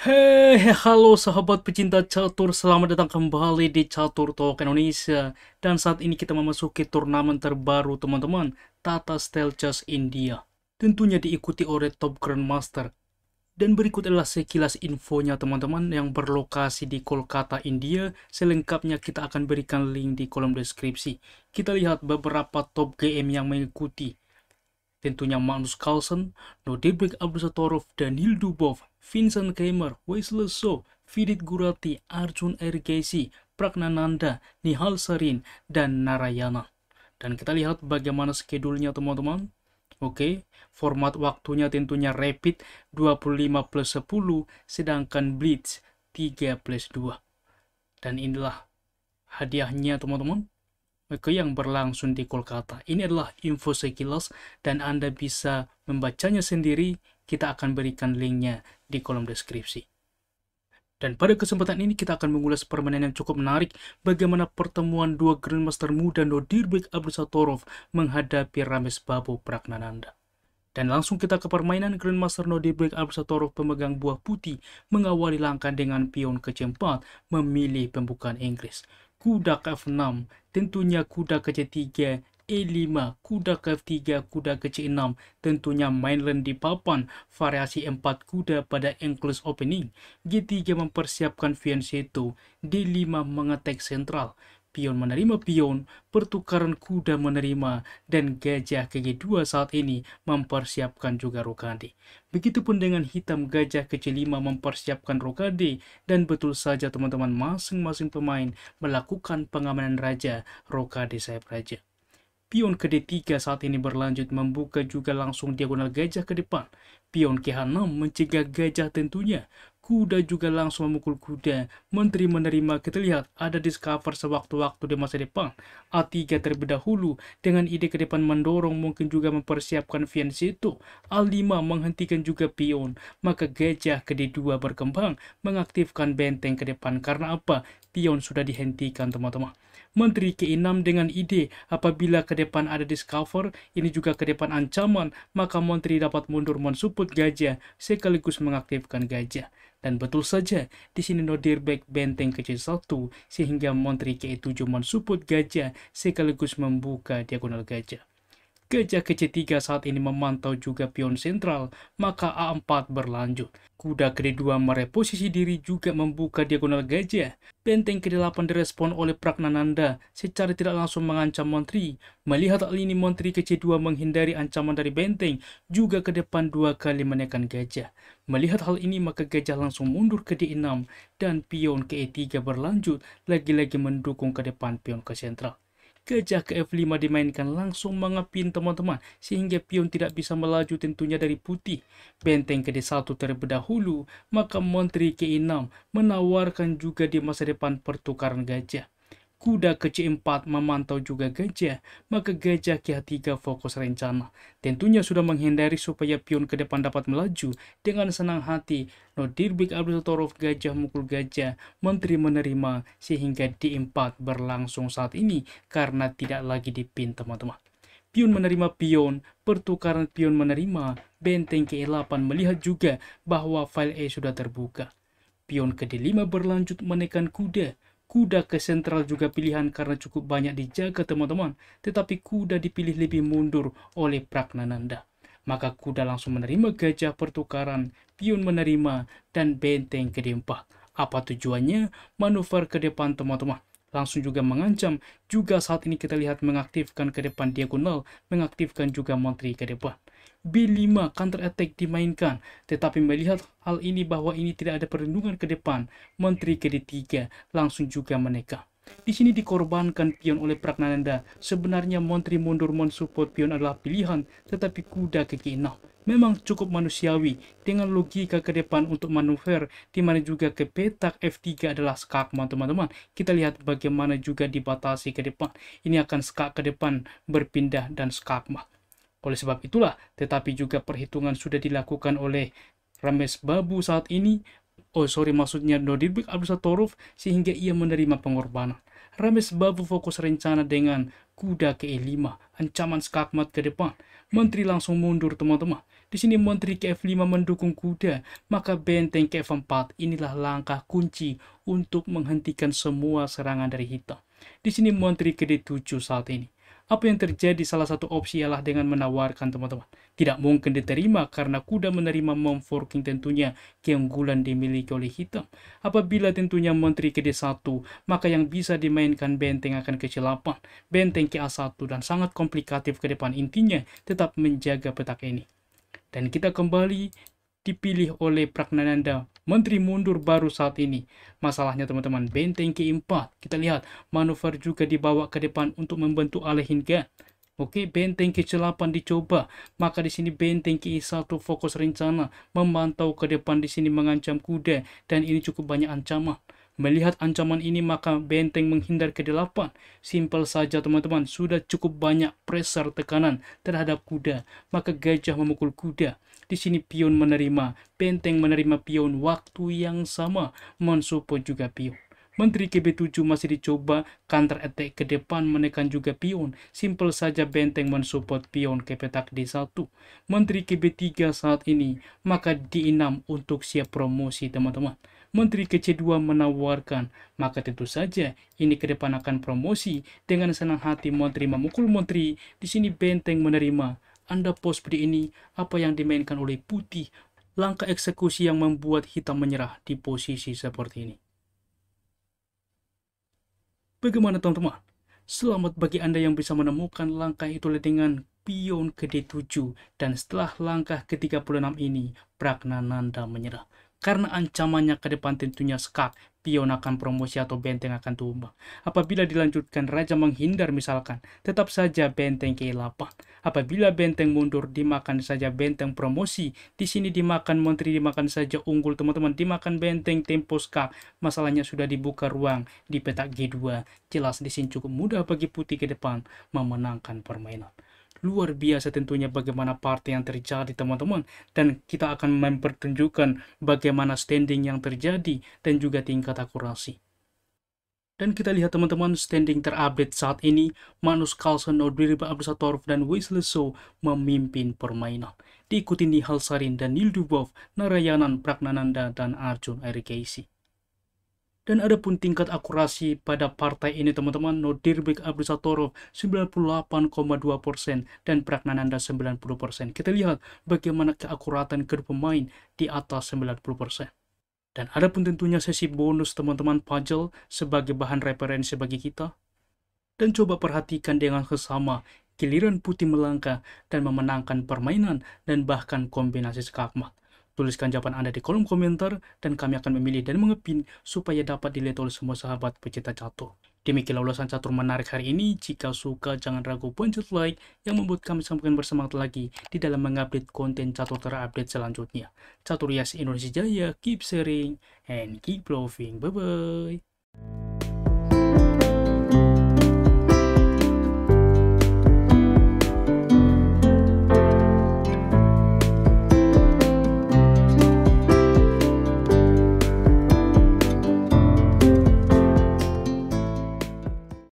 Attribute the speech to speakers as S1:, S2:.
S1: Hei, halo sahabat pecinta catur, selamat datang kembali di Catur Talk Indonesia. Dan saat ini kita memasuki turnamen terbaru teman-teman, Tata Steel Chess India. Tentunya diikuti oleh top Grandmaster. Dan berikut adalah sekilas infonya teman-teman yang berlokasi di Kolkata, India. Selengkapnya kita akan berikan link di kolom deskripsi. Kita lihat beberapa top GM yang mengikuti. Tentunya Magnus Carlsen, Nodirbek Abdusattorov, Daniil Dubov, Vincent Keimer, Wesley So, Vidit Gurati, Arjun Ergesi, Pragnananda, Nihal Sarin, dan Narayana. Dan kita lihat bagaimana schedule-nya teman-teman. Oke, format waktunya tentunya rapid 25+10, sedangkan blitz 3+2. Dan inilah hadiahnya teman-teman. Oke, yang berlangsung di Kolkata. Ini adalah info sekilas dan Anda bisa membacanya sendiri. Kita akan berikan linknya di kolom deskripsi. Dan pada kesempatan ini kita akan mengulas permainan yang cukup menarik bagaimana pertemuan dua Grandmaster muda Nodirbek Abdusattorov menghadapi Ramesh Babu Pragnananda. Dan langsung kita ke permainan. Grandmaster Nodirbek Abdusattorov pemegang buah putih mengawali langkah dengan pion ke C4 memilih pembukaan Inggris. Kuda ke F6, tentunya kuda ke C3, E5, kuda ke F3, kuda ke C6, tentunya mainland di papan, variasi 4 kuda pada English Opening. G3 mempersiapkan fianchetto, D5 mengetek sentral, pion menerima pion, pertukaran kuda menerima, dan gajah ke G2 saat ini mempersiapkan juga rokade. Begitupun dengan hitam, gajah ke C5 mempersiapkan rokade, dan betul saja teman-teman, masing-masing pemain melakukan pengamanan raja, rokade sayap raja. Pion ke D3 saat ini berlanjut membuka juga langsung diagonal gajah ke depan. Pion ke H6 mencegah gajah tentunya. Kuda juga langsung memukul kuda. Menteri menerima, kita lihat ada discover sewaktu-waktu di masa depan. A3 terlebih dahulu dengan ide ke depan mendorong, mungkin juga mempersiapkan fianchetto. A5 menghentikan juga pion. Maka gajah ke D2 berkembang mengaktifkan benteng ke depan. Karena apa? Pion sudah dihentikan teman-teman. Menteri ke-6 dengan ide apabila ke depan ada discover, ini juga ke depan ancaman, maka menteri dapat mundur mensupport gajah sekaligus mengaktifkan gajah. Dan betul saja, di sini Nodirbek benteng ke C1 sehingga menteri ke-7 mensupport gajah sekaligus membuka diagonal gajah. Gajah ke C3 saat ini memantau juga pion sentral, maka A4 berlanjut. Kuda ke-2 mereposisi diri juga membuka diagonal gajah. Benteng ke-8 direspon oleh Pragnananda secara tidak langsung mengancam menteri. Melihat hal ini, menteri ke C2 menghindari ancaman dari benteng, juga ke depan 2 kali menekan gajah. Melihat hal ini, maka gajah langsung mundur ke D6 dan pion ke E3 berlanjut, lagi-lagi mendukung ke depan pion ke sentral. Gajah ke F5 dimainkan langsung mengepin teman-teman, sehingga pion tidak bisa melaju tentunya dari putih. Benteng ke D1 terlebih dahulu, maka menteri ke-6 menawarkan juga di masa depan pertukaran gajah. Kuda ke C4 memantau juga gajah, maka gajah ke H3 fokus rencana. Tentunya sudah menghindari supaya pion ke depan dapat melaju. Dengan senang hati, Nodirbek Abdusattorov gajah mukul gajah, menteri menerima, sehingga D4 berlangsung saat ini karena tidak lagi dipin teman-teman. Pion menerima pion, pertukaran pion menerima, benteng ke E8 melihat juga bahwa file E sudah terbuka. Pion ke D5 berlanjut menekan kuda. Kuda ke sentral juga pilihan karena cukup banyak dijaga teman-teman, tetapi kuda dipilih lebih mundur oleh Pragnananda. Maka kuda langsung menerima gajah pertukaran, pion menerima, dan benteng ke D4. Apa tujuannya? Manuver ke depan teman-teman. Langsung juga mengancam, juga saat ini kita lihat mengaktifkan ke depan diagonal, mengaktifkan juga menteri ke depan. B5 counter attack dimainkan, tetapi melihat hal ini bahwa ini tidak ada perlindungan ke depan, menteri ke D3 langsung juga meneka. Di sini dikorbankan pion oleh Pragnananda. Sebenarnya menteri mundur mensupport pion adalah pilihan, tetapi kuda ke G6 memang cukup manusiawi dengan logika ke depan untuk manuver, di mana juga ke petak F3 adalah skakmat teman-teman. Kita lihat bagaimana juga dibatasi ke depan. Ini akan skak ke depan berpindah dan skakmat. Oleh sebab itulah, tetapi juga perhitungan sudah dilakukan oleh Ramesh Babu saat ini, maksudnya Nodirbek Abdusattorov, sehingga ia menerima pengorbanan. Ramesh Babu fokus rencana dengan kuda ke E5, ancaman skakmat ke depan. Menteri langsung mundur teman-teman. Di sini Menteri ke F5 mendukung kuda, maka benteng ke F4 inilah langkah kunci untuk menghentikan semua serangan dari hitam. Di sini Menteri ke D7 saat ini. Apa yang terjadi salah satu opsi ialah dengan menawarkan teman-teman. Tidak mungkin diterima karena kuda menerima move forking tentunya keunggulan dimiliki oleh hitam. Apabila tentunya Menteri ke D1, maka yang bisa dimainkan benteng akan ke C8, benteng ke A1 dan sangat komplikatif ke depan. Intinya tetap menjaga petak ini. Dan kita kembali dipilih oleh Pragnananda, menteri mundur baru saat ini. Masalahnya teman-teman, benteng ke-4, kita lihat manuver juga dibawa ke depan untuk membentuk Alehinga. Oke, benteng ke-8 dicoba, maka di sini benteng ke-1 fokus rencana, memantau ke depan di sini mengancam kuda, dan ini cukup banyak ancaman. Melihat ancaman ini maka benteng menghindar ke 8. Simpel saja teman-teman, sudah cukup banyak pressure tekanan terhadap kuda, maka gajah memukul kuda. Di sini pion menerima, benteng menerima pion, waktu yang sama mensupport juga pion. Menteri ke B7 masih dicoba, counter attack ke depan menekan juga pion. Simple saja benteng mensupport pion ke petak D1. Menteri ke B3 saat ini, maka D6 untuk siap promosi teman-teman. Menteri ke C2 menawarkan, maka tentu saja ini ke depan akan promosi. Dengan senang hati menteri memukul menteri, di sini benteng menerima. Anda pos seperti ini, apa yang dimainkan oleh putih, langkah eksekusi yang membuat hitam menyerah di posisi seperti ini. Bagaimana teman-teman? Selamat bagi Anda yang bisa menemukan langkah itu dengan pion ke D7, dan setelah langkah ke-36 ini, Pragnananda menyerah. Karena ancamannya ke depan tentunya skak, pion akan promosi atau benteng akan tumbang. Apabila dilanjutkan raja menghindar misalkan, tetap saja benteng ke-8. Apabila benteng mundur, dimakan saja benteng promosi. Di sini dimakan menteri, dimakan saja unggul teman-teman, dimakan benteng tempo skak. Masalahnya sudah dibuka ruang di petak G2. Jelas di sini cukup mudah bagi putih ke depan memenangkan permainan. Luar biasa tentunya bagaimana partai yang terjadi teman-teman, dan kita akan mempertunjukkan bagaimana standing yang terjadi dan juga tingkat akurasi. Dan kita lihat teman-teman standing terupdate saat ini, Magnus Carlsen, Nordberg Abdusatorov dan Wesley So memimpin permainan. Diikuti Nihal Sarin dan Neil Dubov, Narayanan, Pragnananda dan Arjun Erikesi. Dan ada pun tingkat akurasi pada partai ini teman-teman, Nordberg Abdusatorov 98,2% dan Pragnananda 90%. Kita lihat bagaimana keakuratan kedua pemain di atas 90%. Dan ada pun tentunya sesi bonus teman-teman puzzle sebagai bahan referensi bagi kita. Dan coba perhatikan dengan seksama giliran putih melangkah dan memenangkan permainan dan bahkan kombinasi skakmat. Tuliskan jawaban Anda di kolom komentar dan kami akan memilih dan mengepin supaya dapat dilihat oleh semua sahabat pecinta catur. Demikianlah ulasan catur menarik hari ini. Jika suka jangan ragu pencet like yang membuat kami semakin bersemangat lagi di dalam mengupdate konten catur terupdate selanjutnya. Catur Yas Indonesia Jaya, keep sharing and keep loving. Bye bye.